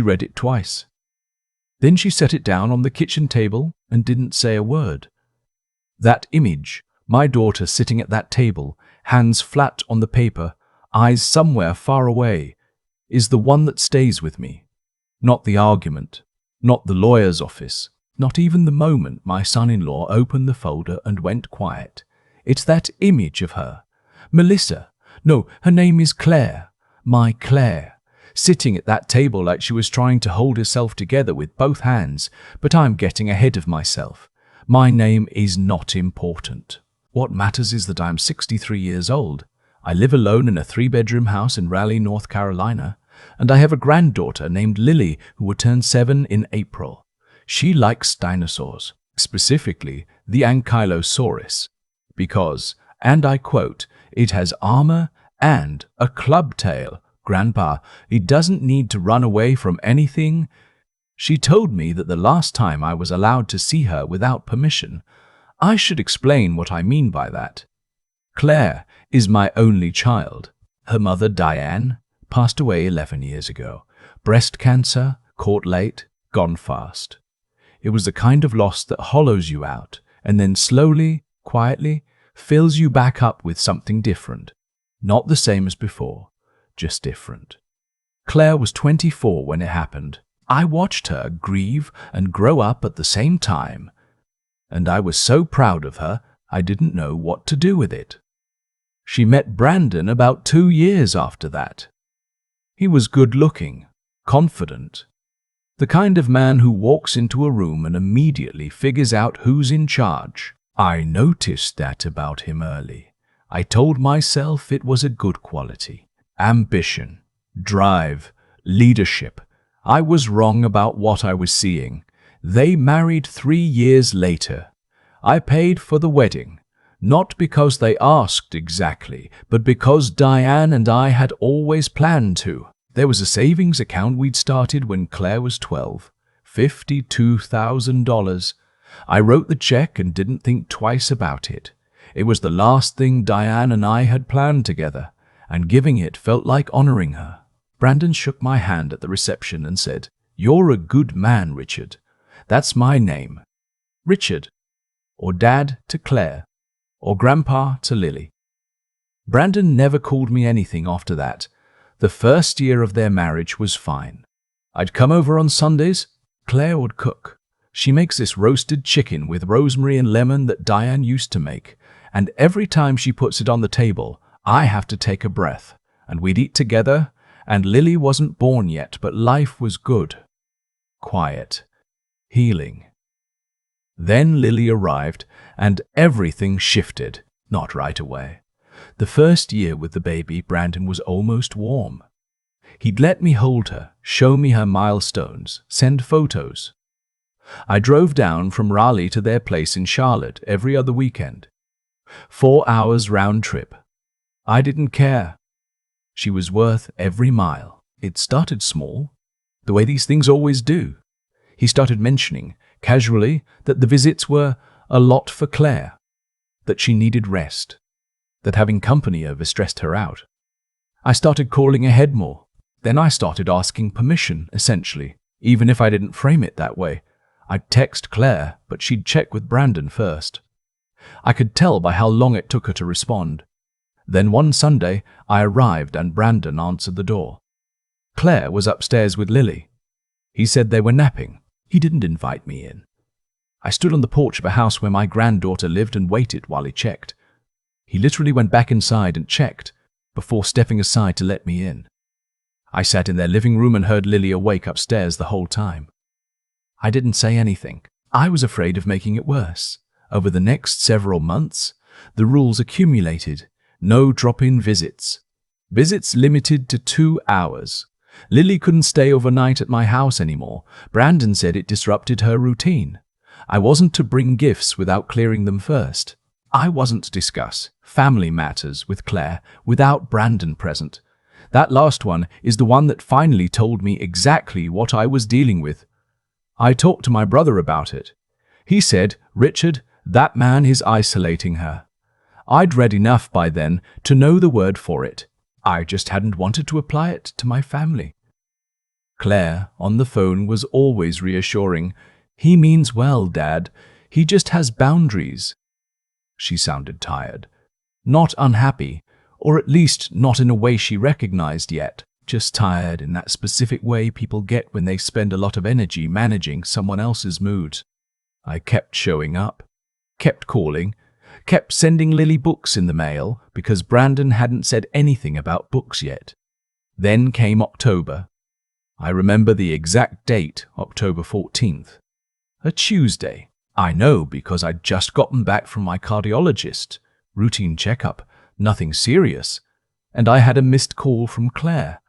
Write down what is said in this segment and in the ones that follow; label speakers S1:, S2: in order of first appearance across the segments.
S1: She read it twice. Then she set it down on the kitchen table and didn't say a word. That image, my daughter sitting at that table, hands flat on the paper, eyes somewhere far away, is the one that stays with me. Not the argument, not the lawyer's office, not even the moment my son-in-law opened the folder and went quiet. It's that image of her. Melissa. No, her name is Claire. My Claire. Sitting at that table like she was trying to hold herself together with both hands, but I'm getting ahead of myself. My name is not important. What matters is that I'm 63 years old. I live alone in a 3-bedroom house in Raleigh, North Carolina, and I have a granddaughter named Lily who will turn 7 in April. She likes dinosaurs, specifically the Ankylosaurus, because, and I quote, "It has armor and a club tail. Grandpa, it doesn't need to run away from anything." She told me that the last time I was allowed to see her without permission. I should explain what I mean by that. Claire is my only child. Her mother, Diane, passed away 11 years ago. Breast cancer, caught late, gone fast. It was the kind of loss that hollows you out and then slowly, quietly, fills you back up with something different. Not the same as before, just different. Claire was 24 when it happened. I watched her grieve and grow up at the same time, and I was so proud of her, I didn't know what to do with it. She met Brandon about 2 years after that. He was good-looking, confident, the kind of man who walks into a room and immediately figures out who's in charge. I noticed that about him early. I told myself it was a good quality. Ambition, drive, leadership. I was wrong about what I was seeing. They married 3 years later. I paid for the wedding, not because they asked exactly, but because Diane and I had always planned to. There was a savings account we'd started when Claire was 12, $52,000. I wrote the check and didn't think twice about it. It was the last thing Diane and I had planned together, and giving it felt like honoring her. Brandon shook my hand at the reception and said, "You're a good man, Richard. That's my name. Richard, or Dad to Claire, or Grandpa to Lily." Brandon never called me anything after that. The first year of their marriage was fine. I'd come over on Sundays. Claire would cook. She makes this roasted chicken with rosemary and lemon that Diane used to make, and every time she puts it on the table, I have to take a breath, and we'd eat together, and Lily wasn't born yet, but life was good. Quiet. Healing. Then Lily arrived, and everything shifted, not right away. The first year with the baby, Brandon was almost warm. He'd let me hold her, show me her milestones, send photos. I drove down from Raleigh to their place in Charlotte every other weekend. 4 hours round trip. I didn't care. She was worth every mile. It started small, the way these things always do. He started mentioning, casually, that the visits were a lot for Claire, that she needed rest, that having company over stressed her out. I started calling ahead more. Then I started asking permission, essentially, even if I didn't frame it that way. I'd text Claire, but she'd check with Brandon first. I could tell by how long it took her to respond. Then one Sunday, I arrived and Brandon answered the door. Claire was upstairs with Lily. He said they were napping. He didn't invite me in. I stood on the porch of a house where my granddaughter lived and waited while he checked. He literally went back inside and checked, before stepping aside to let me in. I sat in their living room and heard Lily awake upstairs the whole time. I didn't say anything. I was afraid of making it worse. Over the next several months, the rules accumulated. No drop-in visits. Visits limited to 2 hours. Lily couldn't stay overnight at my house anymore. Brandon said it disrupted her routine. I wasn't to bring gifts without clearing them first. I wasn't to discuss family matters with Claire without Brandon present. That last one is the one that finally told me exactly what I was dealing with. I talked to my brother about it. He said, "Richard, that man is isolating her." I'd read enough by then to know the word for it. I just hadn't wanted to apply it to my family. Claire, on the phone, was always reassuring. "He means well, Dad. He just has boundaries." She sounded tired. Not unhappy, or at least not in a way she recognized yet. Just tired in that specific way people get when they spend a lot of energy managing someone else's moods. I kept showing up, kept calling, kept sending Lily books in the mail because Brandon hadn't said anything about books yet. Then came October. I remember the exact date, October 14th. A Tuesday. I know because I'd just gotten back from my cardiologist. Routine checkup, nothing serious. And I had a missed call from Claire.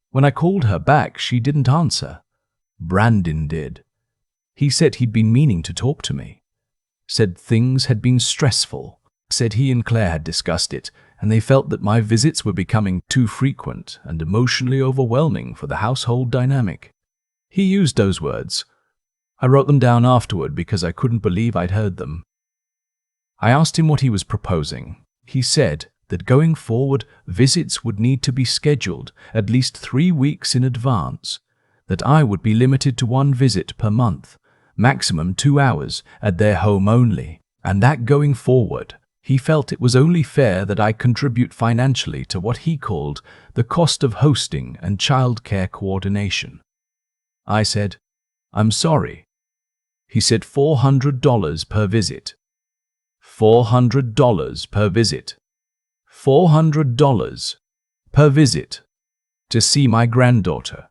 S1: When I called her back, she didn't answer. Brandon did. He said he'd been meaning to talk to me. Said things had been stressful. Said he and Claire had discussed it, and they felt that my visits were becoming too frequent and emotionally overwhelming for the household dynamic. He used those words. I wrote them down afterward because I couldn't believe I'd heard them. I asked him what he was proposing. He said that going forward, visits would need to be scheduled at least 3 weeks in advance, that I would be limited to 1 visit per month, maximum 2 hours at their home only, and that going forward, he felt it was only fair that I contribute financially to what he called the cost of hosting and childcare coordination. I said, "I'm sorry." He said $400 per visit. $400 per visit. $400 per visit to see my granddaughter.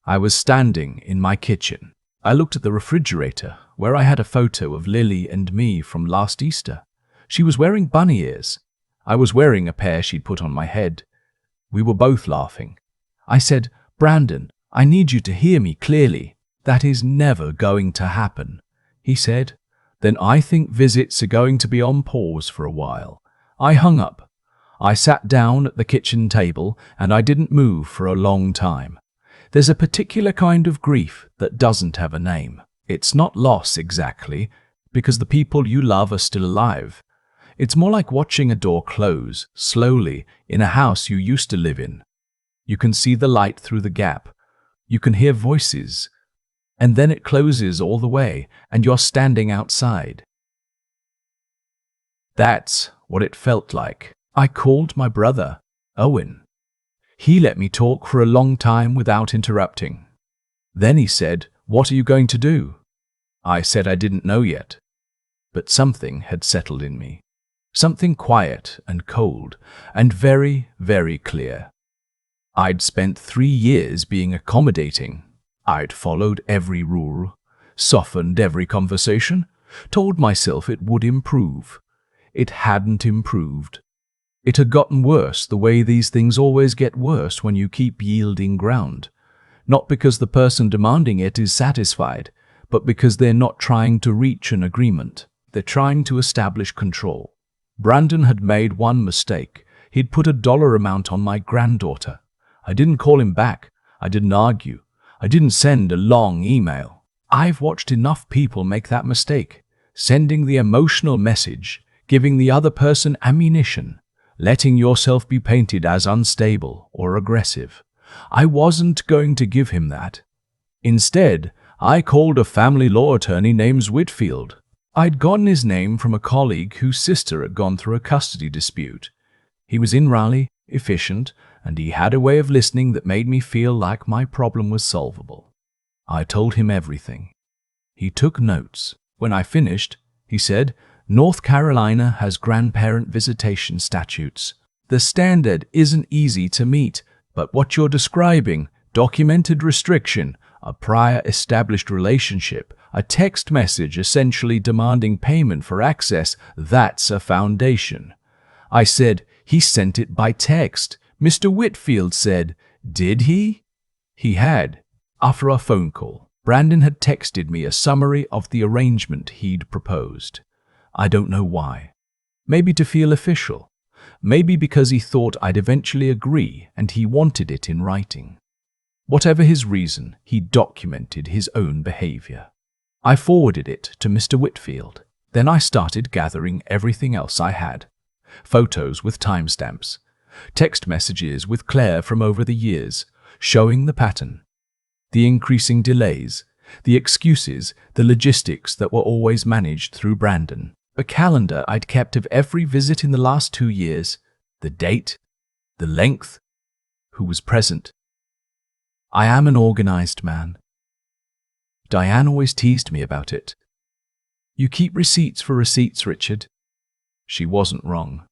S1: I was standing in my kitchen. I looked at the refrigerator where I had a photo of Lily and me from last Easter. She was wearing bunny ears. I was wearing a pair she'd put on my head. We were both laughing. I said, "Brandon, I need you to hear me clearly. That is never going to happen." He said, "Then I think visits are going to be on pause for a while." I hung up. I sat down at the kitchen table and I didn't move for a long time. There's a particular kind of grief that doesn't have a name. It's not loss exactly, because the people you love are still alive. It's more like watching a door close slowly in a house you used to live in. You can see the light through the gap. You can hear voices. And then it closes all the way and you're standing outside. That's what it felt like. I called my brother, Owen. He let me talk for a long time without interrupting. Then he said, "What are you going to do?" I said I didn't know yet. But something had settled in me. Something quiet and cold and very, very clear. I'd spent 3 years being accommodating. I'd followed every rule, softened every conversation, told myself it would improve. It hadn't improved. It had gotten worse the way these things always get worse when you keep yielding ground. Not because the person demanding it is satisfied, but because they're not trying to reach an agreement. They're trying to establish control. Brandon had made one mistake. He'd put a dollar amount on my granddaughter. I didn't call him back. I didn't argue. I didn't send a long email. I've watched enough people make that mistake. Sending the emotional message, giving the other person ammunition, letting yourself be painted as unstable or aggressive. I wasn't going to give him that. Instead, I called a family law attorney named Whitfield. I'd gotten his name from a colleague whose sister had gone through a custody dispute. He was in Raleigh, efficient, and he had a way of listening that made me feel like my problem was solvable. I told him everything. He took notes. When I finished, he said, "North Carolina has grandparent visitation statutes. The standard isn't easy to meet, but what you're describing, documented restriction, a prior established relationship, a text message essentially demanding payment for access, that's a foundation." I said, "He sent it by text." Mr. Whitfield said, "Did he?" He had. After our phone call, Brandon had texted me a summary of the arrangement he'd proposed. I don't know why. Maybe to feel official. Maybe because he thought I'd eventually agree and he wanted it in writing. Whatever his reason, he documented his own behavior. I forwarded it to Mr. Whitfield. Then I started gathering everything else I had. Photos with timestamps. Text messages with Claire from over the years, showing the pattern. The increasing delays, the excuses, the logistics that were always managed through Brandon. A calendar I'd kept of every visit in the last 2 years, the date, the length, who was present. I am an organized man. Diane always teased me about it. You keep receipts for receipts, Richard. She wasn't wrong.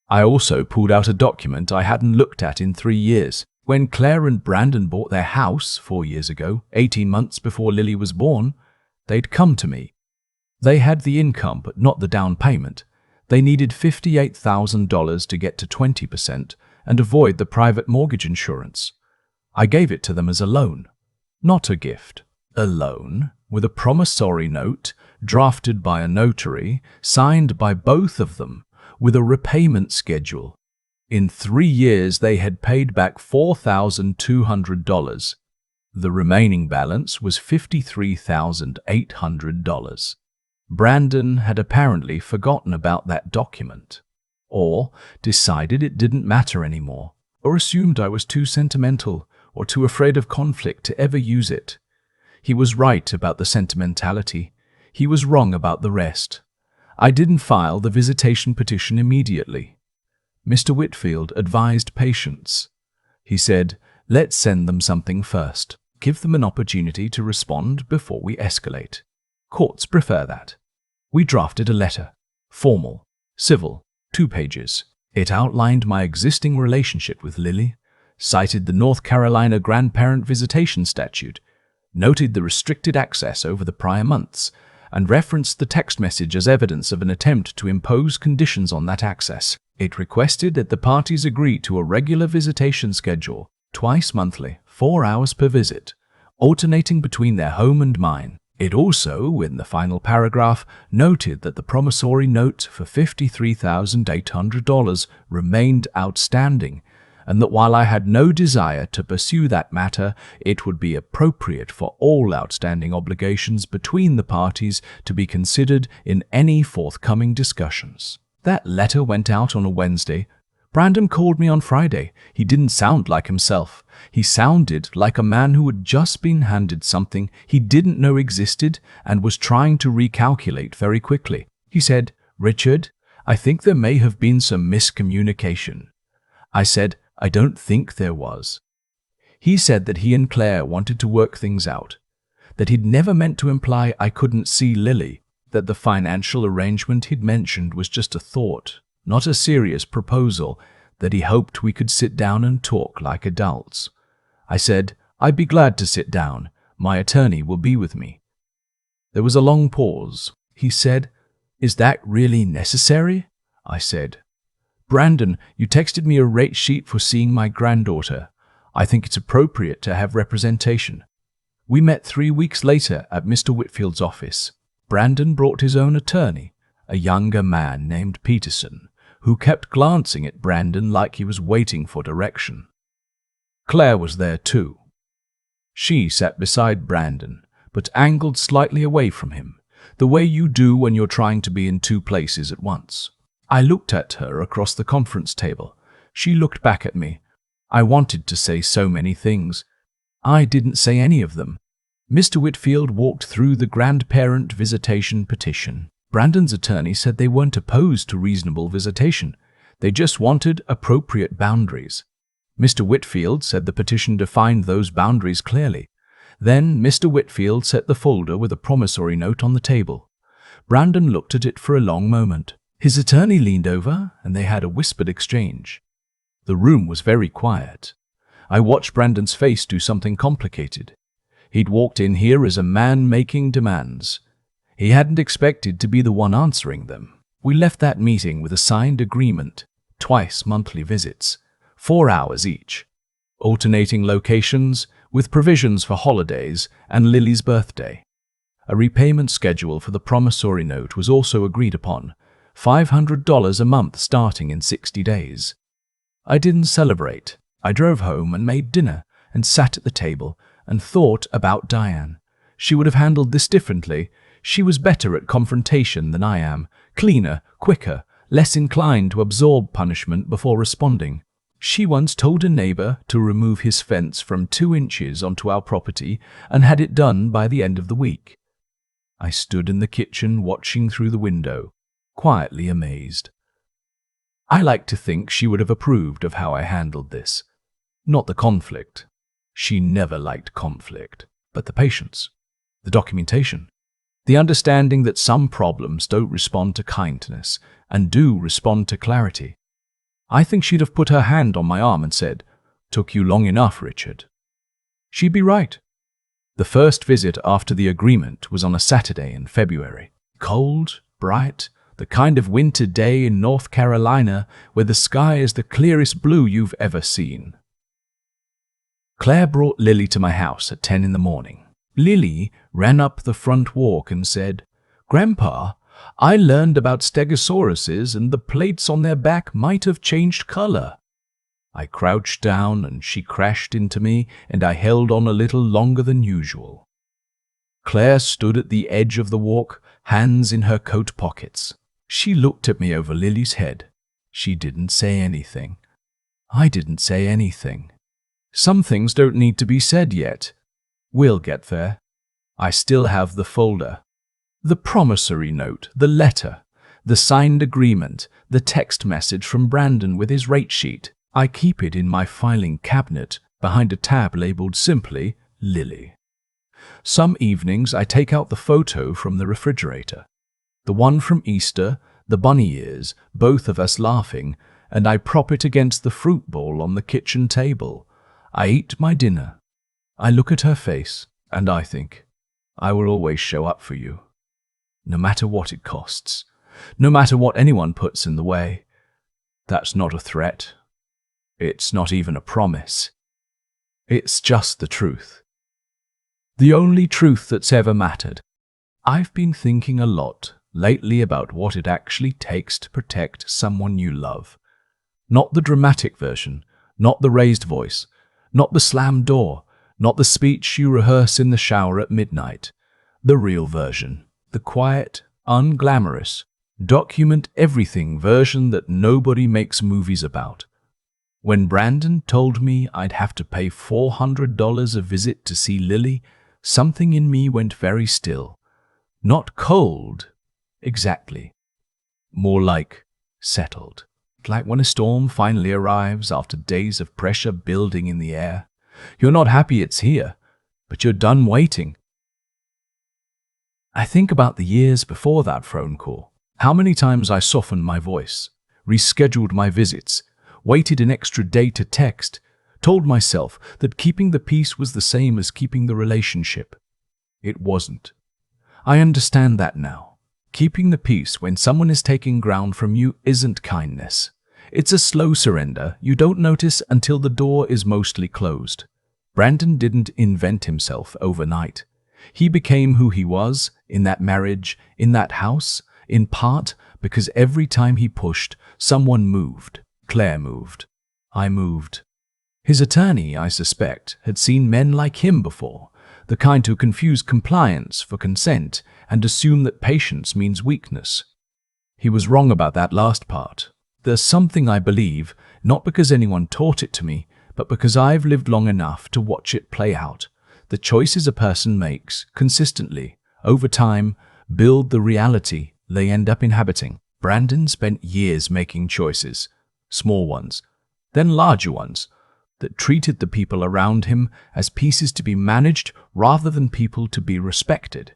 S1: I also pulled out a document I hadn't looked at in 3 years. When Claire and Brandon bought their house 4 years ago, 18 months before Lily was born, they'd come to me. They had the income but not the down payment. They needed $58,000 to get to 20% and avoid the private mortgage insurance. I gave it to them as a loan, not a gift. A loan with a promissory note drafted by a notary, signed by both of them, with a repayment schedule. In 3 years, they had paid back $4,200. The remaining balance was $53,800. Brandon had apparently forgotten about that document, or decided it didn't matter anymore, or assumed I was too sentimental or too afraid of conflict to ever use it. He was right about the sentimentality. He was wrong about the rest. I didn't file the visitation petition immediately. Mr. Whitfield advised patience. He said, let's send them something first. Give them an opportunity to respond before we escalate. Courts prefer that. We drafted a letter. Formal, civil, 2 pages. It outlined my existing relationship with Lily, cited the North Carolina grandparent visitation statute, noted the restricted access over the prior months, and referenced the text message as evidence of an attempt to impose conditions on that access. It requested that the parties agree to a regular visitation schedule, twice monthly, 4 hours per visit, alternating between their home and mine. It also, in the final paragraph, noted that the promissory note for $53,800 remained outstanding, and that while I had no desire to pursue that matter, it would be appropriate for all outstanding obligations between the parties to be considered in any forthcoming discussions. That letter went out on a Wednesday. Brandon called me on Friday. He didn't sound like himself. He sounded like a man who had just been handed something he didn't know existed and was trying to recalculate very quickly. He said, "Richard, I think there may have been some miscommunication." I said, "I don't think there was." He said that he and Claire wanted to work things out, that he'd never meant to imply I couldn't see Lily, that the financial arrangement he'd mentioned was just a thought, not a serious proposal, that he hoped we could sit down and talk like adults. I said, "I'd be glad to sit down. My attorney will be with me." There was a long pause. He said, "Is that really necessary?" I said, "Brandon, you texted me a rate sheet for seeing my granddaughter. I think it's appropriate to have representation." We met 3 weeks later at Mr. Whitfield's office. Brandon brought his own attorney, a younger man named Peterson, who kept glancing at Brandon like he was waiting for direction. Claire was there too. She sat beside Brandon, but angled slightly away from him, the way you do when you're trying to be in 2 places at once. I looked at her across the conference table. She looked back at me. I wanted to say so many things. I didn't say any of them. Mr. Whitfield walked through the grandparent visitation petition. Brandon's attorney said they weren't opposed to reasonable visitation. They just wanted appropriate boundaries. Mr. Whitfield said the petition defined those boundaries clearly. Then Mr. Whitfield set the folder with a promissory note on the table. Brandon looked at it for a long moment. His attorney leaned over, and they had a whispered exchange. The room was very quiet. I watched Brandon's face do something complicated. He'd walked in here as a man making demands. He hadn't expected to be the one answering them. We left that meeting with a signed agreement, twice monthly visits, 4 hours each, alternating locations with provisions for holidays and Lily's birthday. A repayment schedule for the promissory note was also agreed upon, $500 a month starting in 60 days. I didn't celebrate. I drove home and made dinner and sat at the table and thought about Diane. She would have handled this differently. She was better at confrontation than I am, cleaner, quicker, less inclined to absorb punishment before responding. She once told a neighbor to remove his fence from 2 inches onto our property and had it done by the end of the week. I stood in the kitchen watching through the window, quietly amazed. I like to think she would have approved of how I handled this. Not the conflict. She never liked conflict, but the patience, the documentation, the understanding that some problems don't respond to kindness and do respond to clarity. I think she'd have put her hand on my arm and said, "Took you long enough, Richard." She'd be right. The first visit after the agreement was on a Saturday in February. Cold, bright, the kind of winter day in North Carolina where the sky is the clearest blue you've ever seen. Claire brought Lily to my house at 10 in the morning. Lily ran up the front walk and said, "Grandpa, I learned about stegosauruses and the plates on their back might have changed color." I crouched down and she crashed into me and I held on a little longer than usual. Claire stood at the edge of the walk, hands in her coat pockets. She looked at me over Lily's head. She didn't say anything. I didn't say anything. Some things don't need to be said yet. We'll get there. I still have the folder. The promissory note, the letter, the signed agreement, the text message from Brandon with his rate sheet. I keep it in my filing cabinet behind a tab labeled simply Lily. Some evenings I take out the photo from the refrigerator. The one from Easter, the bunny ears, both of us laughing, and I prop it against the fruit bowl on the kitchen table. I eat my dinner. I look at her face, and I think, I will always show up for you. No matter what it costs. No matter what anyone puts in the way. That's not a threat. It's not even a promise. It's just the truth. The only truth that's ever mattered. I've been thinking a lot lately about what it actually takes to protect someone you love. Not the dramatic version, not the raised voice, not the slammed door, not the speech you rehearse in the shower at midnight. The real version, the quiet, unglamorous, document everything version that nobody makes movies about. When Brandon told me I'd have to pay $400 a visit to see Lily, something in me went very still. Not cold, exactly. More like settled. Like when a storm finally arrives after days of pressure building in the air. You're not happy it's here, but you're done waiting. I think about the years before that phone call. How many times I softened my voice, rescheduled my visits, waited an extra day to text, told myself that keeping the peace was the same as keeping the relationship. It wasn't. I understand that now. Keeping the peace when someone is taking ground from you isn't kindness. It's a slow surrender you don't notice until the door is mostly closed. Brandon didn't invent himself overnight. He became who he was in that marriage, in that house, in part because every time he pushed, someone moved. Claire moved. I moved. His attorney, I suspect, had seen men like him before, the kind who confuse compliance for consent and assume that patience means weakness. He was wrong about that last part. There's something I believe, not because anyone taught it to me, but because I've lived long enough to watch it play out. The choices a person makes, consistently, over time, build the reality they end up inhabiting. Brandon spent years making choices, small ones, then larger ones, that treated the people around him as pieces to be managed rather than people to be respected.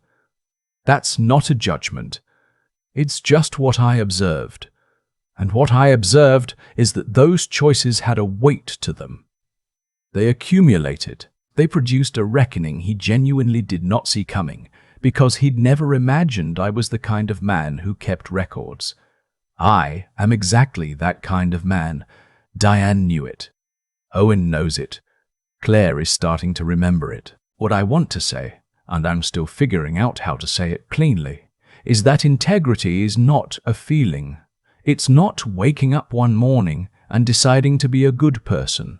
S1: That's not a judgment. It's just what I observed. And what I observed is that those choices had a weight to them. They accumulated. They produced a reckoning he genuinely did not see coming, because he'd never imagined I was the kind of man who kept records. I am exactly that kind of man. Diane knew it. Owen knows it. Claire is starting to remember it. What I want to say, and I'm still figuring out how to say it cleanly, is that integrity is not a feeling. It's not waking up one morning and deciding to be a good person.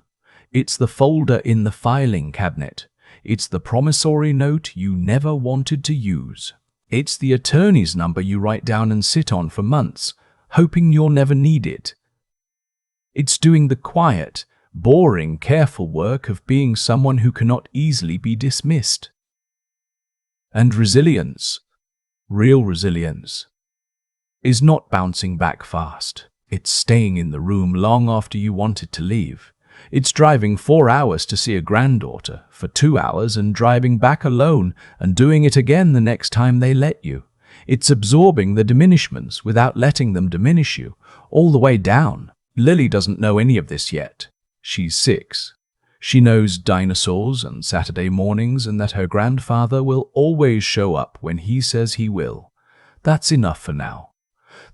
S1: It's the folder in the filing cabinet. It's the promissory note you never wanted to use. It's the attorney's number you write down and sit on for months, hoping you'll never need it. It's doing the quiet, boring, careful work of being someone who cannot easily be dismissed. And resilience, real resilience, is not bouncing back fast. It's staying in the room long after you wanted to leave. It's driving 4 hours to see a granddaughter for 2 hours and driving back alone and doing it again the next time they let you. It's absorbing the diminishments without letting them diminish you, all the way down. Lily doesn't know any of this yet. She's 6. She knows dinosaurs and Saturday mornings and that her grandfather will always show up when he says he will. That's enough for now.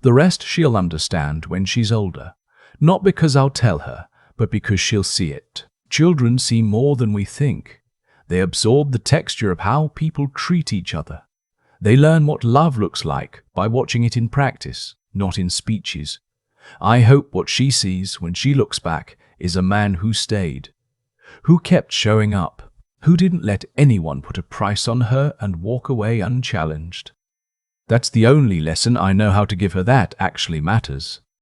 S1: The rest she'll understand when she's older. Not because I'll tell her, but because she'll see it. Children see more than we think. They absorb the texture of how people treat each other. They learn what love looks like by watching it in practice, not in speeches. I hope what she sees when she looks back is a man who stayed, who kept showing up, who didn't let anyone put a price on her and walk away unchallenged. That's the only lesson I know how to give her that actually matters.